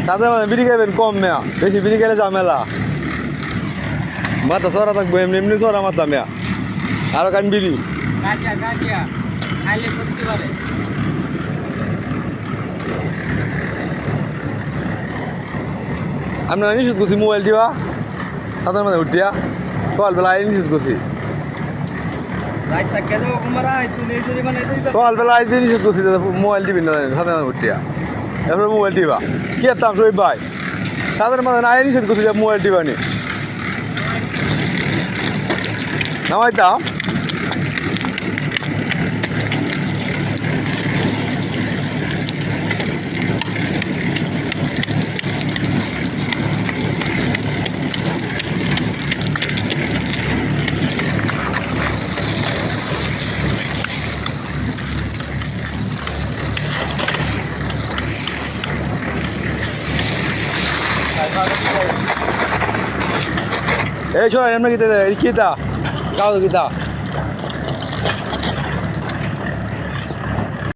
সাথে মাঝে বিড়ি খাইবেন কম মেয়া, বেশি বিড়ি খেলে ঝামেলা। মাথা চড়া থাকবো, এমনি এমনি চড়া মাথা মেয়া। আরো কান বিড়ি আপনারা নিষেধ করছি মোবাইল টিবা সাঁতার মাঝে উঠিয়া সকালবেলা নিষেধ করছি। সকালবেলা আইতে নিষেধ করছি মোবাইল টিভি না সাঁতার মাঝে উঠিয়া, এরপরে মোবাইল টিবা কি করতাম শরীফ ভাই? সাঁতার মাঝে না নিষেধ করছি মোবাইল টিবা নি নামাইতাম। এই শোনেন এমনি গীতা গীতা কাগজ গীতা